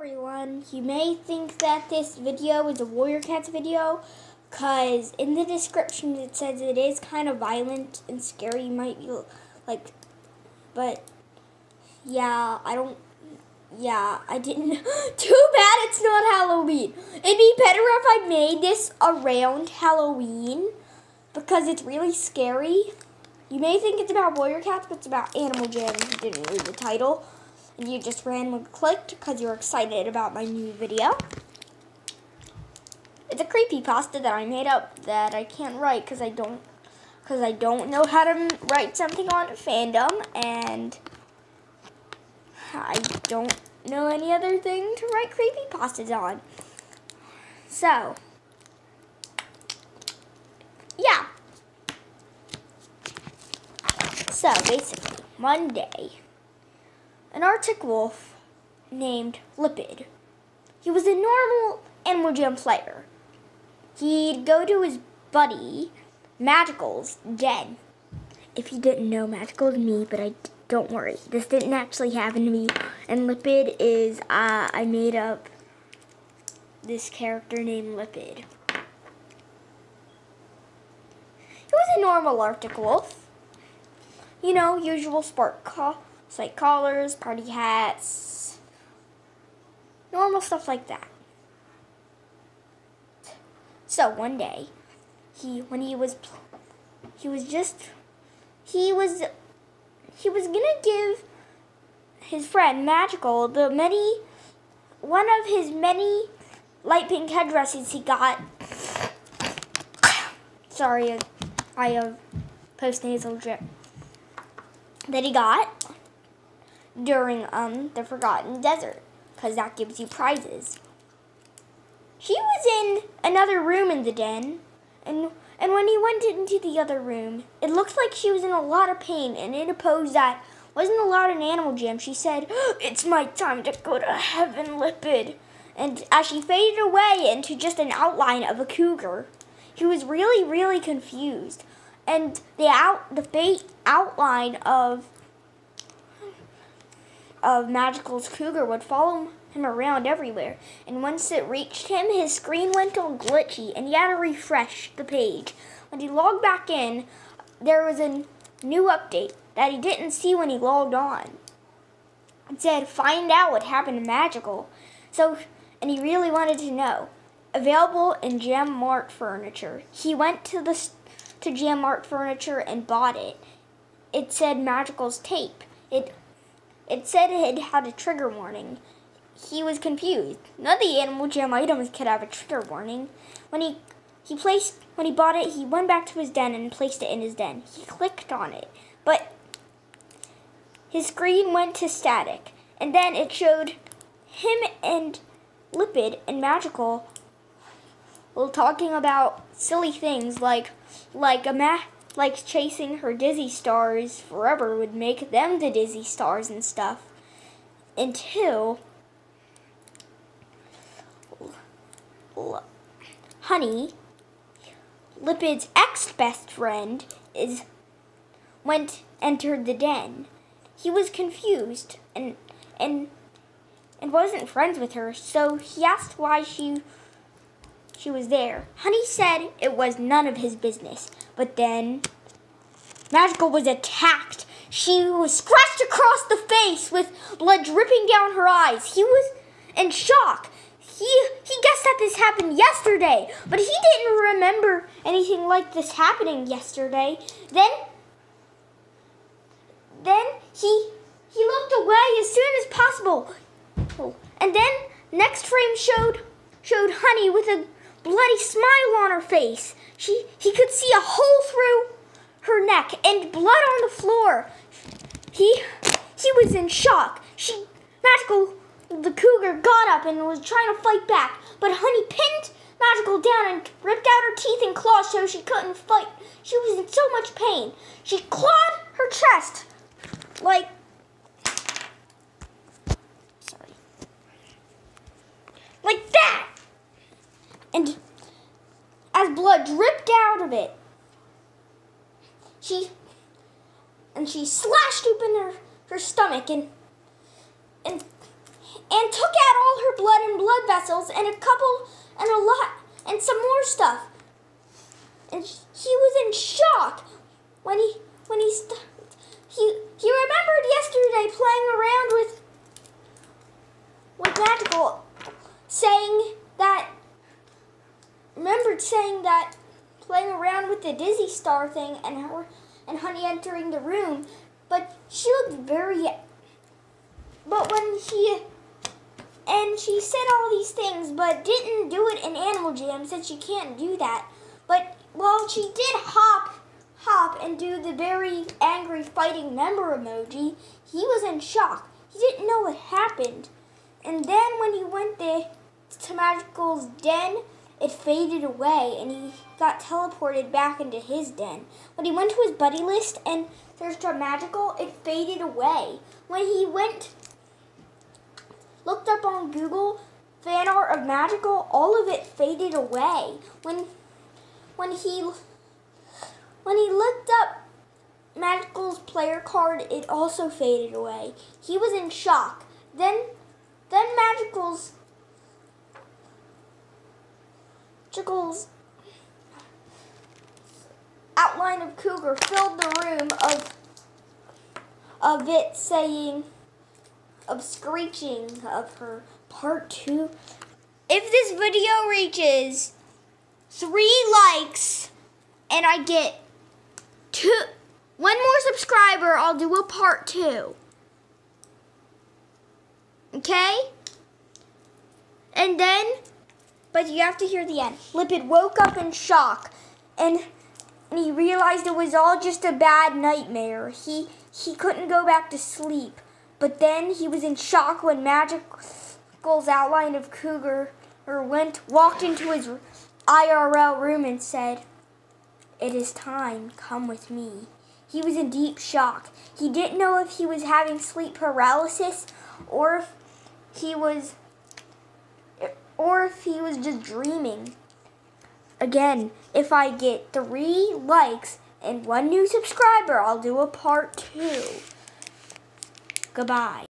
everyone, you may think that this video is a Warrior Cats video because in the description it says it is kind of violent and scary. You might be like, but yeah, I didn't. Too bad it's not Halloween. It'd be better if I made this around Halloween because it's really scary. You may think it's about Warrior Cats, but it's about Animal Jam if you didn't read the title. And you just randomly clicked because you're excited about my new video. It's a creepypasta that I made up that I can't write because I don't know how to write something on fandom, and I don't know any other thing to write creepypastas on. So, yeah. So basically, one day, an Arctic wolf named Lipid. He was a normal Animal Jam player. He'd go to his buddy Magical's den. If you didn't know, Magical's me, but don't worry. This didn't actually happen to me. And Lipid is, I made up this character named Lipid. He was a normal Arctic wolf. You know, usual sport like collars, party hats, normal stuff like that. So one day, he was gonna give his friend Magical one of his many light pink headdresses he got. Sorry, I have post-nasal drip that he got during the Forgotten Desert, because that gives you prizes. She was in another room in the den, and when he went into the other room, it looked like she was in a lot of pain, and in a pose that wasn't allowed in Animal Jam, she said, "It's my time to go to heaven, Lipid." And as she faded away into just an outline of a cougar, he was really, really confused. And the outline of Magical's cougar would follow him around everywhere. And once it reached him, his screen went all glitchy, and he had to refresh the page. When he logged back in, there was a new update that he didn't see when he logged on. It said, "Find out what happened to Magical." And he really wanted to know. Available in Jam Mart Furniture. He went to Jam Mart Furniture and bought it. It said Magical's tape. It said it had a trigger warning. He was confused. None of the Animal Jam items could have a trigger warning. When he bought it, he went back to his den and placed it in his den. He clicked on it, but his screen went to static, and then it showed him and Lipid and Magical talking about silly things like chasing her dizzy stars forever would make them the dizzy stars and stuff. Until Honey, Lipid's ex-best friend, entered the den. He was confused and wasn't friends with her, so he asked why she was there. Honey said it was none of his business. But then Magical was attacked. She was scratched across the face with blood dripping down her eyes. He was in shock. He guessed that this happened yesterday, but he didn't remember anything like this happening yesterday. Then he looked away as soon as possible. And then next frame showed Honey with a bloody smile on her face. He could see a hole through her neck and blood on the floor. He was in shock. Magical, the cougar, got up and was trying to fight back, but Honey pinned Magical down and ripped out her teeth and claws so she couldn't fight. She was in so much pain. She clawed her chest like that. And as blood dripped out of it, she slashed open her stomach and took out all her blood and blood vessels and and some more stuff. And he was in shock when he remembered yesterday playing around with Magical, saying that playing around with the Dizzy Star thing and Honey entering the room, but she looked she said all these things, but didn't do it in Animal Jam, said she can't do that. But while she did hop and do the very angry fighting member emoji, he was in shock. He didn't know what happened. And then when he went to Magical's den, it faded away and he got teleported back into his den. When he went to his buddy list and searched on Magical, it faded away. When he looked up on Google fan art of Magical, all of it faded away. When he looked up Magical's player card, it also faded away. He was in shock. Then Magical's outline of Cougar filled the room of it saying, of screeching of her part 2. If this video reaches 3 likes and I get 1 more subscriber, I'll do a part 2. Okay? And then, but you have to hear the end. Lipid woke up in shock and he realized it was all just a bad nightmare. He couldn't go back to sleep. But then he was in shock when Magical's outline of Cougar walked into his IRL room and said, "It is time, come with me." He was in deep shock. He didn't know if he was having sleep paralysis or if he was just dreaming. Again, if I get 3 likes and 1 new subscriber, I'll do a part 2. Goodbye.